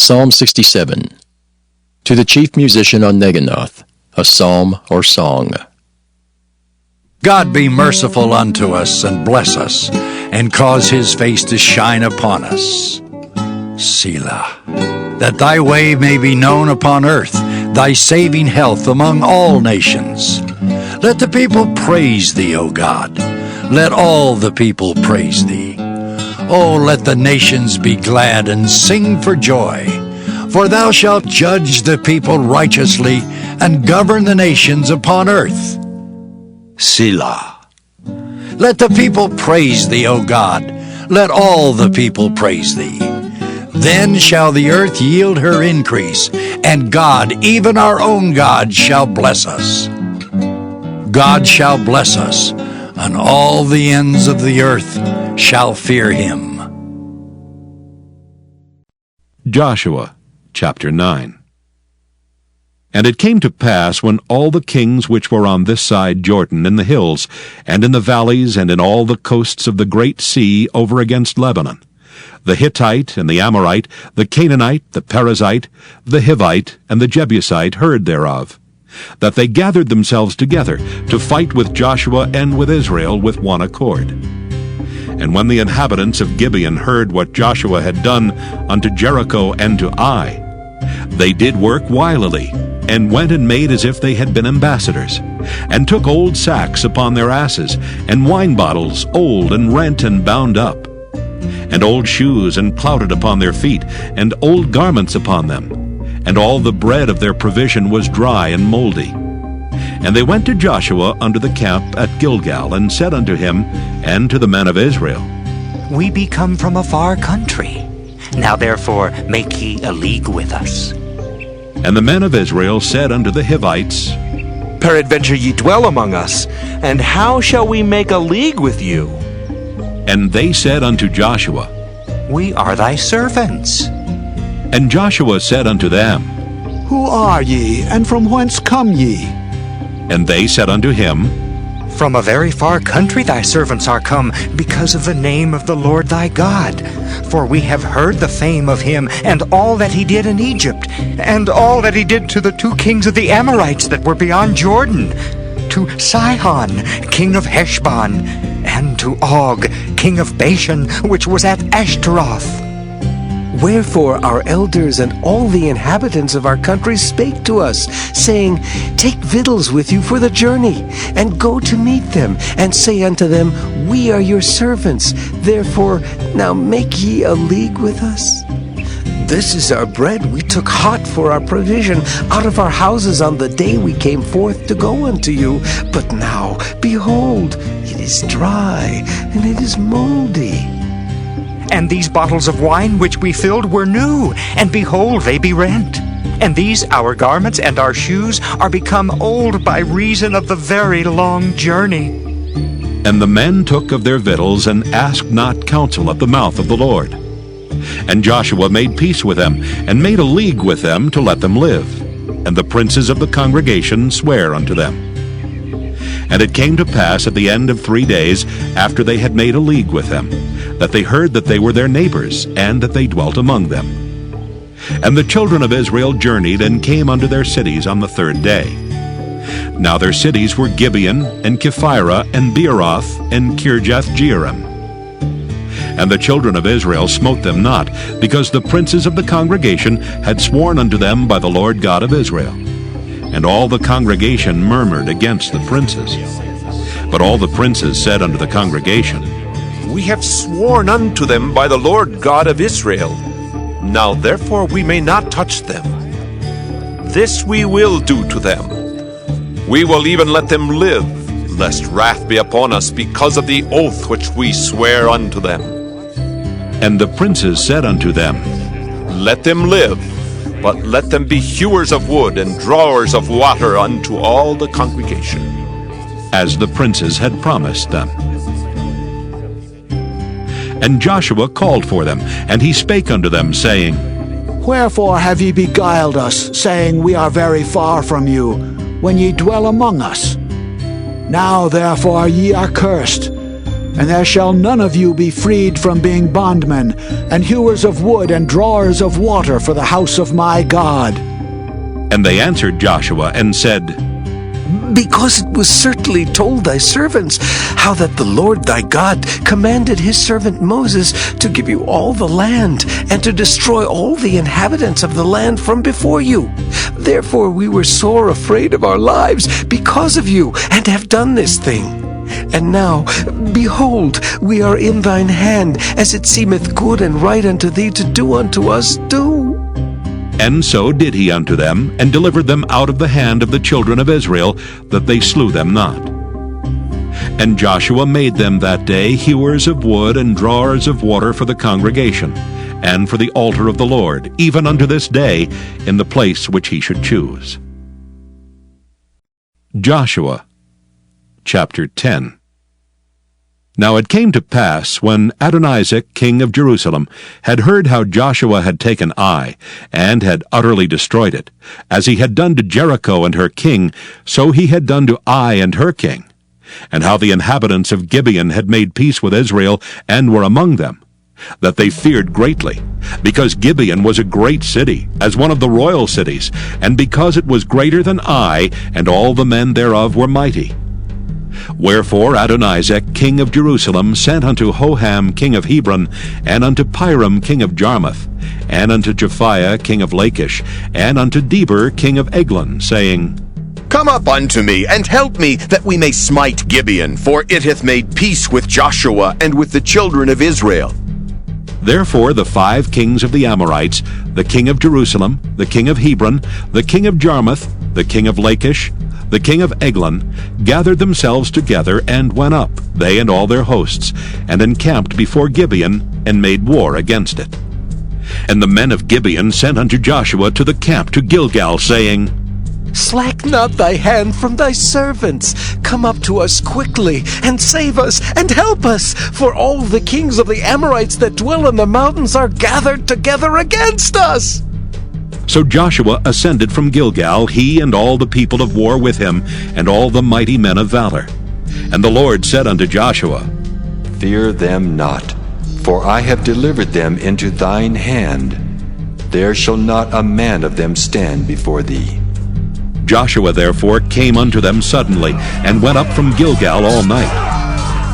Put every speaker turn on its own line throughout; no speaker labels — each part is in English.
Psalm 67. To the chief musician on Neginoth, a psalm or song.
God be merciful unto us, and bless us, and cause his face to shine upon us. Selah. That thy way may be known upon earth, thy saving health among all nations. Let the people praise thee, O God. Let all the people praise thee. O let the nations be glad and sing for joy. For thou shalt judge the people righteously, and govern the nations upon earth. Selah. Let the people praise thee, O God. Let all the people praise thee. Then shall the earth yield her increase, and God, even our own God, shall bless us. God shall bless us, and all the ends of the earth shall fear him.
Joshua chapter 9. And it came to pass, when all the kings which were on this side Jordan, in the hills, and in the valleys, and in all the coasts of the great sea over against Lebanon, the Hittite and the Amorite, the Canaanite, the Perizzite, the Hivite, and the Jebusite heard thereof, that they gathered themselves together to fight with Joshua and with Israel with one accord. And when the inhabitants of Gibeon heard what Joshua had done unto Jericho and to Ai, they did work wilily, and went and made as if they had been ambassadors, and took old sacks upon their asses, and wine bottles old and rent and bound up, and old shoes and clouted upon their feet, and old garments upon them, and all the bread of their provision was dry and moldy. And they went to Joshua unto the camp at Gilgal, and said unto him and to the men of Israel,
We be come from a far country. Now therefore make ye a league with us.
And the men of Israel said unto the Hivites,
Peradventure ye dwell among us, and how shall we make a league with you?
And they said unto Joshua,
We are thy servants.
And Joshua said unto them,
Who are ye, and from whence come ye?
And they said unto him,
From a very far country thy servants are come, because of the name of the Lord thy God. For we have heard the fame of him, and all that he did in Egypt, and all that he did to the two kings of the Amorites that were beyond Jordan, to Sihon, king of Heshbon, and to Og, king of Bashan, which was at Ashtaroth.
Wherefore our elders and all the inhabitants of our country spake to us, saying, Take victuals with you for the journey, and go to meet them, and say unto them, We are your servants, therefore now make ye a league with us. This is our bread we took hot for our provision out of our houses on the day we came forth to go unto you. But now, behold, it is dry, and it is moldy.
And these bottles of wine which we filled were new, and behold, they be rent. And these our garments and our shoes are become old by reason of the very long journey.
And the men took of their victuals, and asked not counsel at the mouth of the Lord. And Joshua made peace with them, and made a league with them to let them live. And the princes of the congregation sware unto them. And it came to pass at the end of 3 days, after they had made a league with them, that they heard that they were their neighbors, and that they dwelt among them. And the children of Israel journeyed, and came unto their cities on the 3rd day. Now their cities were Gibeon, and Kephirah, and Beeroth, and Kirjath-jearim. And the children of Israel smote them not, because the princes of the congregation had sworn unto them by the Lord God of Israel. And all the congregation murmured against the princes. But all the princes said unto the congregation,
We have sworn unto them by the Lord God of Israel. Now therefore we may not touch them. This we will do to them. We will even let them live, lest wrath be upon us because of the oath which we swear unto them.
And the princes said unto them,
Let them live, but let them be hewers of wood and drawers of water unto all the congregation.
As the princes had promised them. And Joshua called for them, and he spake unto them, saying,
Wherefore have ye beguiled us, saying, We are very far from you, when ye dwell among us? Now therefore ye are cursed, And there shall none of you be freed from being bondmen, and hewers of wood and drawers of water for the house of my God.
And they answered Joshua and said,
Because it was certainly told thy servants how that the Lord thy God commanded his servant Moses to give you all the land, and to destroy all the inhabitants of the land from before you. Therefore we were sore afraid of our lives because of you, and have done this thing. And now, behold, we are in thine hand, as it seemeth good and right unto thee to do unto us, do.
And so did he unto them, and delivered them out of the hand of the children of Israel, that they slew them not. And Joshua made them that day hewers of wood and drawers of water for the congregation, and for the altar of the Lord, even unto this day, in the place which he should choose. Joshua chapter 10. Now it came to pass, when Adonizek king of Jerusalem had heard how Joshua had taken Ai, and had utterly destroyed it, as he had done to Jericho and her king, so he had done to Ai and her king, and how the inhabitants of Gibeon had made peace with Israel, and were among them, that they feared greatly, because Gibeon was a great city, as one of the royal cities, and because it was greater than Ai, and all the men thereof were mighty. Wherefore Adonizek king of Jerusalem sent unto Hoham king of Hebron, and unto Piram king of Jarmuth, and unto Japhiah king of Lachish, and unto Deber king of Eglon, saying,
Come up unto me, and help me, that we may smite Gibeon, for it hath made peace with Joshua and with the children of Israel.
Therefore the 5 kings of the Amorites, the king of Jerusalem, the king of Hebron, the king of Jarmuth, the king of Lachish, the king of Eglon, gathered themselves together, and went up, they and all their hosts, and encamped before Gibeon, and made war against it. And the men of Gibeon sent unto Joshua to the camp to Gilgal, saying,
Slack not thy hand from thy servants. Come up to us quickly, and save us, and help us, for all the kings of the Amorites that dwell in the mountains are gathered together against us.
So Joshua ascended from Gilgal, he and all the people of war with him, and all the mighty men of valor. And the Lord said unto Joshua,
Fear them not, for I have delivered them into thine hand. There shall not a man of them stand before thee.
Joshua therefore came unto them suddenly, and went up from Gilgal all night.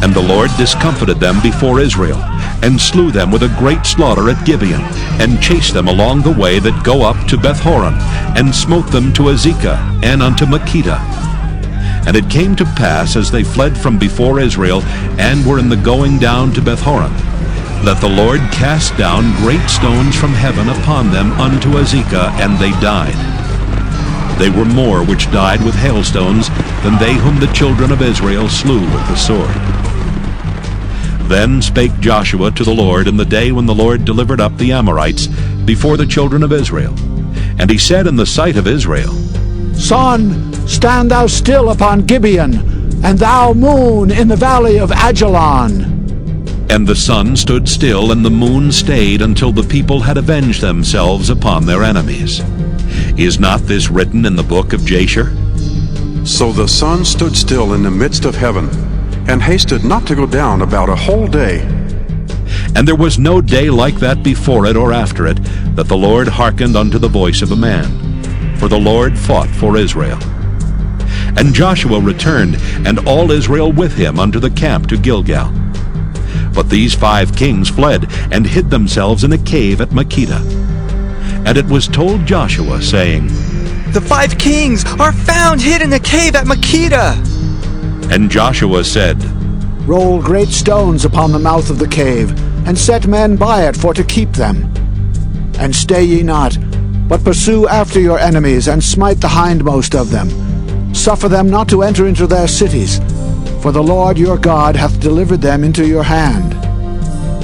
And the Lord discomfited them before Israel, and slew them with a great slaughter at Gibeon, and chased them along the way that go up to Bethhoron, and smote them to Azekah, and unto Makkedah. And it came to pass, as they fled from before Israel, and were in the going down to Bethhoron, that the Lord cast down great stones from heaven upon them unto Azekah, and they died. They were more which died with hailstones than they whom the children of Israel slew with the sword. Then spake Joshua to the Lord in the day when the Lord delivered up the Amorites before the children of Israel. And he said in the sight of Israel,
Sun, stand thou still upon Gibeon, and thou moon in the valley of Ajalon.
And the sun stood still, and the moon stayed, until the people had avenged themselves upon their enemies. Is not this written in the book of Jasher?
So the sun stood still in the midst of heaven, and hasted not to go down about a whole day.
And there was no day like that before it or after it, that the Lord hearkened unto the voice of a man. For the Lord fought for Israel. And Joshua returned, and all Israel with him, unto the camp to Gilgal. But these 5 kings fled, and hid themselves in a cave at Makkedah. And it was told Joshua, saying,
The 5 kings are found hid in a cave at Makkedah.
And Joshua said,
Roll great stones upon the mouth of the cave, and set men by it for to keep them. And stay ye not, but pursue after your enemies, and smite the hindmost of them. Suffer them not to enter into their cities, for the Lord your God hath delivered them into your hand.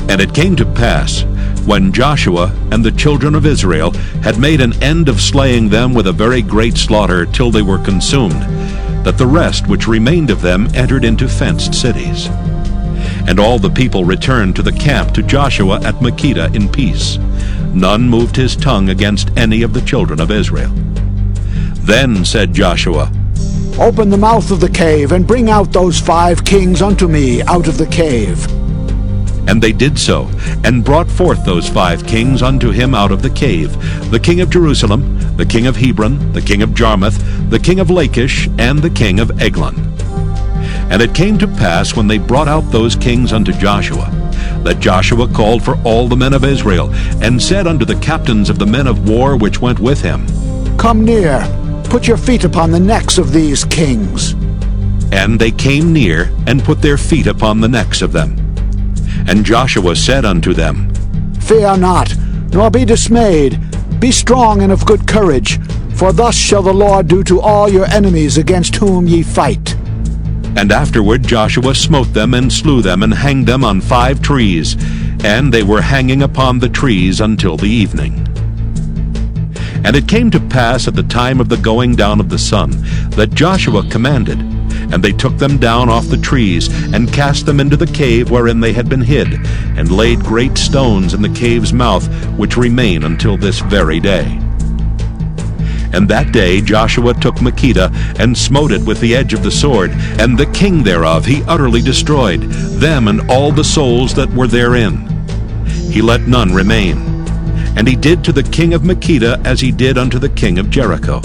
And it came to pass, when Joshua and the children of Israel had made an end of slaying them with a very great slaughter till they were consumed, that the rest which remained of them entered into fenced cities. And all the people returned to the camp to Joshua at Makkedah in peace. None moved his tongue against any of the children of Israel. Then said Joshua,
Open the mouth of the cave, and bring out those 5 kings unto me out of the cave.
And they did so, and brought forth those 5 kings unto him out of the cave, the king of Jerusalem, the king of Hebron, the king of Jarmuth, the king of Lachish, and the king of Eglon. And it came to pass, when they brought out those kings unto Joshua, that Joshua called for all the men of Israel, and said unto the captains of the men of war which went with him,
Come near, put your feet upon the necks of these kings.
And they came near, and put their feet upon the necks of them. And Joshua said unto them,
Fear not, nor be dismayed. Be strong and of good courage, for thus shall the Lord do to all your enemies against whom ye fight.
And afterward Joshua smote them, and slew them, and hanged them on 5 trees, and they were hanging upon the trees until the evening. And it came to pass at the time of the going down of the sun, that Joshua commanded, and they took them down off the trees, and cast them into the cave wherein they had been hid, and laid great stones in the cave's mouth, which remain until this very day. And that day Joshua took Makkedah, and smote it with the edge of the sword, and the king thereof he utterly destroyed, them and all the souls that were therein. He let none remain. And he did to the king of Makkedah as he did unto the king of Jericho.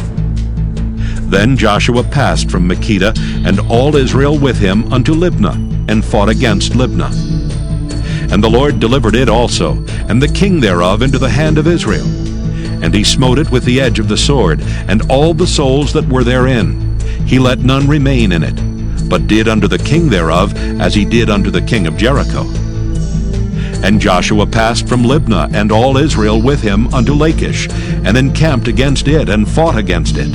Then Joshua passed from Makkedah, and all Israel with him, unto Libnah, and fought against Libnah. And the Lord delivered it also, and the king thereof, into the hand of Israel. And he smote it with the edge of the sword, and all the souls that were therein. He let none remain in it, but did unto the king thereof as he did unto the king of Jericho. And Joshua passed from Libnah, and all Israel with him, unto Lachish, and encamped against it, and fought against it.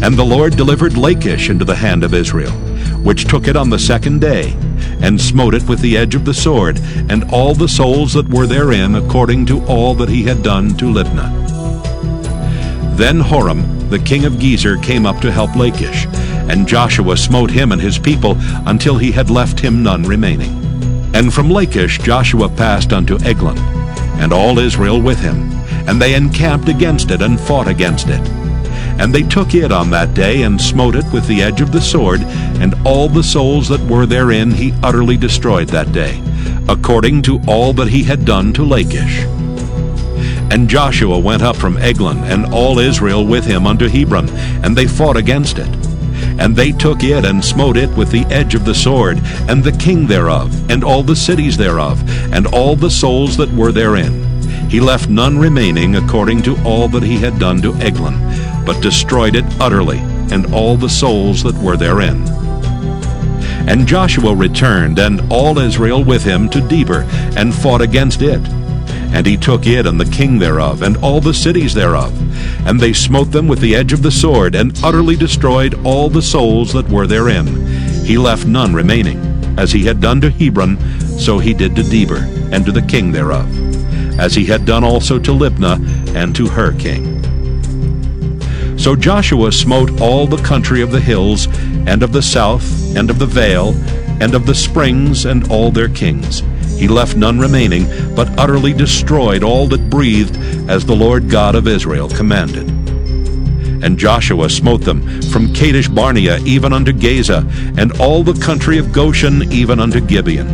And the Lord delivered Lachish into the hand of Israel, which took it on the 2nd day, and smote it with the edge of the sword, and all the souls that were therein, according to all that he had done to Libnah. Then Horam, the king of Gezer, came up to help Lachish, and Joshua smote him and his people until he had left him none remaining. And from Lachish Joshua passed unto Eglon, and all Israel with him, and they encamped against it, and fought against it. And they took it on that day, and smote it with the edge of the sword, and all the souls that were therein he utterly destroyed that day, according to all that he had done to Lachish. And Joshua went up from Eglon, and all Israel with him, unto Hebron, and they fought against it. And they took it, and smote it with the edge of the sword, and the king thereof, and all the cities thereof, and all the souls that were therein. He left none remaining, according to all that he had done to Eglon, but destroyed it utterly, and all the souls that were therein. And Joshua returned, and all Israel with him, to Debir, and fought against it. And he took it, and the king thereof, and all the cities thereof. And they smote them with the edge of the sword, and utterly destroyed all the souls that were therein. He left none remaining. As he had done to Hebron, so he did to Debir, and to the king thereof, as he had done also to Libnah, and to her king. So Joshua smote all the country of the hills, and of the south, and of the vale, and of the springs, and all their kings. He left none remaining, but utterly destroyed all that breathed, as the Lord God of Israel commanded. And Joshua smote them from Kadesh Barnea even unto Gaza, and all the country of Goshen even unto Gibeon.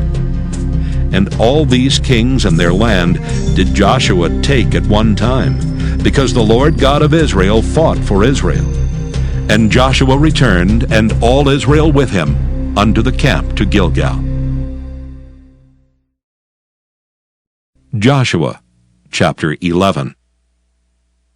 And all these kings and their land did Joshua take at one time, because the Lord God of Israel fought for Israel. And Joshua returned, and all Israel with him, unto the camp to Gilgal. Joshua chapter 11.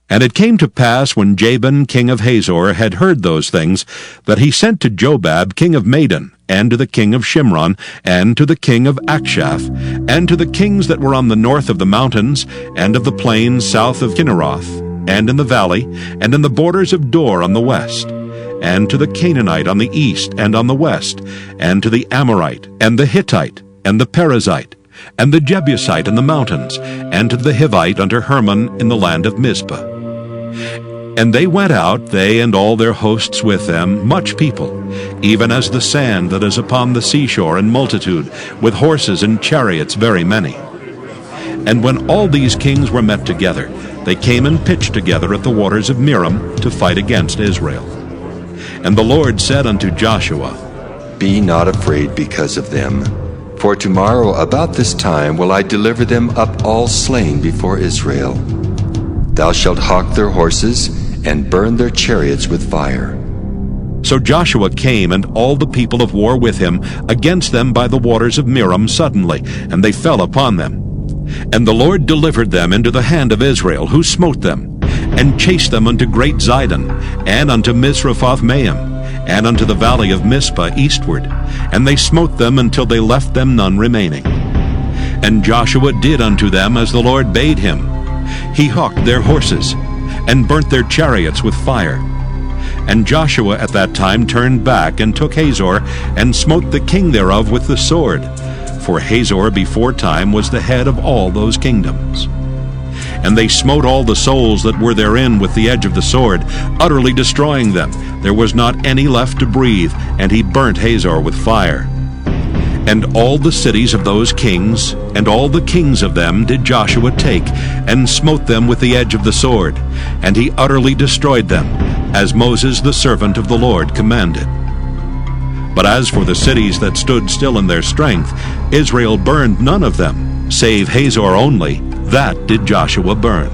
And it came to pass, when Jabin king of Hazor had heard those things, that he sent to Jobab king of Madon, and to the king of Shimron, and to the king of Akshaph, and to the kings that were on the north of the mountains, and of the plains south of Kinneroth, and in the valley, and in the borders of Dor on the west, and to the Canaanite on the east and on the west, and to the Amorite, and the Hittite, and the Perizzite, and the Jebusite in the mountains, and to the Hivite unto Hermon in the land of Mizpah. And they went out, they and all their hosts with them, much people, even as the sand that is upon the seashore in multitude, with horses and chariots very many. And when all these kings were met together, they came and pitched together at the waters of Merom to fight against Israel. And the Lord said unto Joshua,
Be not afraid because of them. For tomorrow about this time will I deliver them up all slain before Israel. Thou shalt hawk their horses, and burn their chariots with fire.
So Joshua came, and all the people of war with him, against them by the waters of Merom suddenly, and they fell upon them. And the Lord delivered them into the hand of Israel, who smote them, and chased them unto great Zidon, and unto Misrephoth-Maim, and unto the valley of Mizpah eastward, and they smote them until they left them none remaining. And Joshua did unto them as the Lord bade him. He hawked their horses, and burnt their chariots with fire. And Joshua at that time turned back, and took Hazor, and smote the king thereof with the sword. For Hazor beforetime was the head of all those kingdoms. And they smote all the souls that were therein with the edge of the sword, utterly destroying them. There was not any left to breathe, and he burnt Hazor with fire. And all the cities of those kings, and all the kings of them, did Joshua take, and smote them with the edge of the sword, and he utterly destroyed them, as Moses the servant of the Lord commanded. But as for the cities that stood still in their strength, Israel burned none of them, save Hazor only. That did Joshua burn.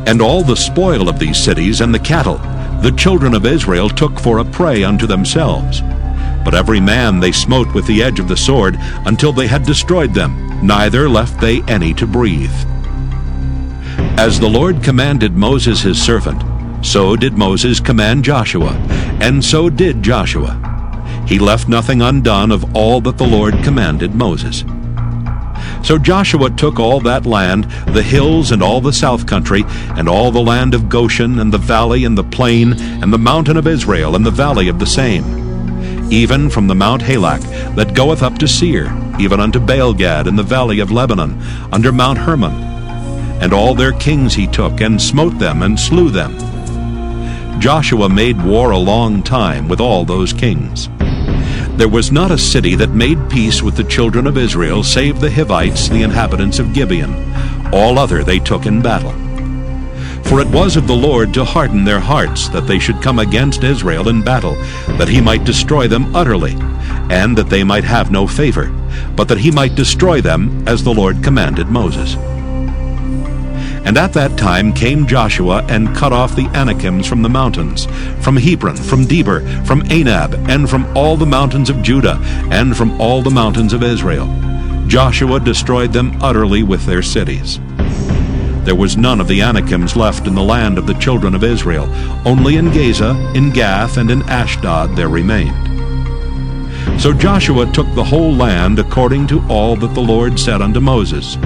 And all the spoil of these cities and the cattle, the children of Israel took for a prey unto themselves. But every man they smote with the edge of the sword, until they had destroyed them, neither left they any to breathe. As the Lord commanded Moses his servant, so did Moses command Joshua, and so did Joshua. He left nothing undone of all that the Lord commanded Moses. So Joshua took all that land, the hills and all the south country, and all the land of Goshen, and the valley, and the plain, and the mountain of Israel, and the valley of the same, even from the Mount Halak, that goeth up to Seir, even unto Baalgad in the valley of Lebanon, under Mount Hermon. And all their kings he took, and smote them, and slew them. Joshua made war a long time with all those kings. There was not a city that made peace with the children of Israel, save the Hivites, the inhabitants of Gibeon. All other they took in battle. For it was of the Lord to harden their hearts, that they should come against Israel in battle, that he might destroy them utterly, and that they might have no favor, but that he might destroy them, as the Lord commanded Moses. And at that time came Joshua, and cut off the Anakims from the mountains, from Hebron, from Debir, from Anab, and from all the mountains of Judah, and from all the mountains of Israel. Joshua destroyed them utterly with their cities. There was none of the Anakims left in the land of the children of Israel. Only in Gaza, in Gath, and in Ashdod there remained. So Joshua took the whole land according to all that the Lord said unto Moses.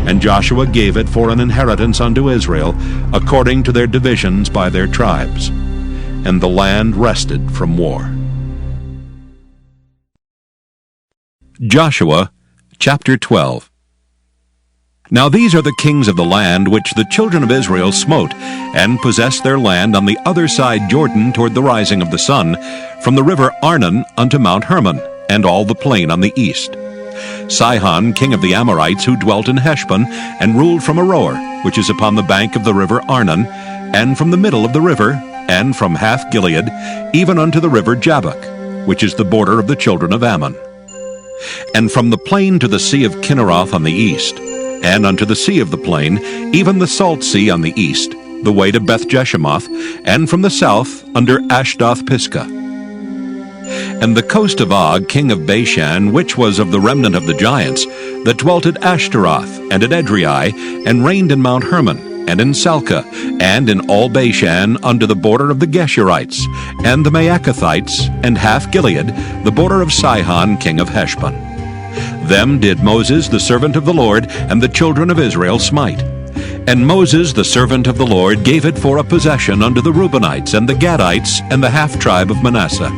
And Joshua gave it for an inheritance unto Israel, according to their divisions by their tribes. And the land rested from war. Joshua chapter 12. Now these are the kings of the land which the children of Israel smote, and possessed their land on the other side Jordan toward the rising of the sun, from the river Arnon unto Mount Hermon, and all the plain on the east. Sihon, king of the Amorites, who dwelt in Heshbon, and ruled from Aroer, which is upon the bank of the river Arnon, and from the middle of the river, and from Hath-Gilead, even unto the river Jabbok, which is the border of the children of Ammon. And from the plain to the sea of Kinneroth on the east, and unto the sea of the plain, even the salt sea on the east, the way to Beth-Jeshemoth, and from the south under Ashdoth-Pisgah. And the coast of Og, king of Bashan, which was of the remnant of the giants, that dwelt at Ashtaroth, and at Edrei, and reigned in Mount Hermon, and in Salcah, and in all Bashan, under the border of the Geshurites, and the Maacathites, and Hath-Gilead, the border of Sihon, king of Heshbon. Them did Moses the servant of the Lord and the children of Israel smite. And Moses the servant of the Lord gave it for a possession unto the Reubenites and the Gadites and the half-tribe of Manasseh.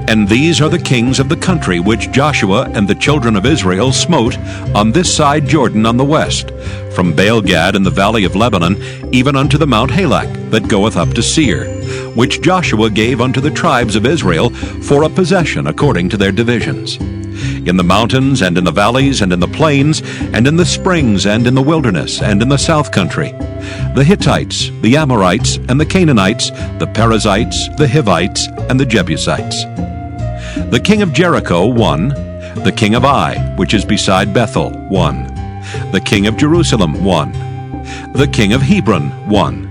And these are the kings of the country which Joshua and the children of Israel smote on this side Jordan on the west, from Baalgad in the valley of Lebanon, even unto the Mount Halak, that goeth up to Seir, which Joshua gave unto the tribes of Israel for a possession according to their divisions. in the mountains and in the valleys and in the plains and in the springs and in the wilderness and in the south country, the Hittites, the Amorites, and the Canaanites, the Perizzites, the Hivites, and the Jebusites. The king of Jericho, 1. The king of Ai, which is beside Bethel, 1. The king of Jerusalem, 1. The king of Hebron, 1.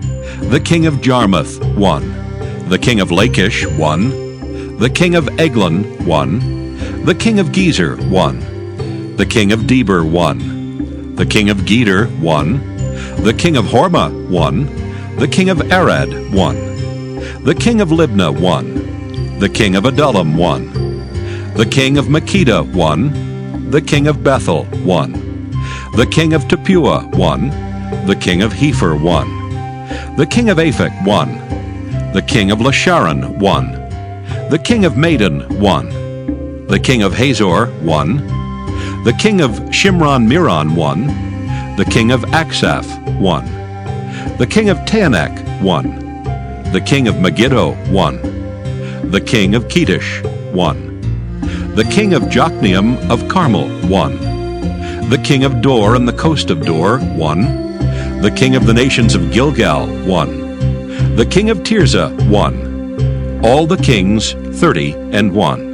The king of Jarmuth, 1. The king of Lachish, 1. The king of Eglon, 1. The king of Gezer, 1. The king of Deber, 1. The king of Geder, 1. The king of Hormah, 1. The king of Arad, 1. The king of Libnah, 1. The king of Adullam, 1. The king of Makkedah, 1. The king of Bethel, 1. The king of Tappuah, 1. The king of Hepher, 1. The king of Aphek, 1. The king of Lasharon, 1. The king of Madon, 1. The king of Hazor, 1. The king of Shimron-Meron, 1. The king of Aksaph, 1. The king of Taanach, 1. The king of Megiddo, 1. The king of Kedesh, 1. The king of Jokneam of Carmel, 1. The king of Dor and the coast of Dor, 1. The king of the nations of Gilgal, 1. The king of Tirzah, 1. All the kings, 30 and 1.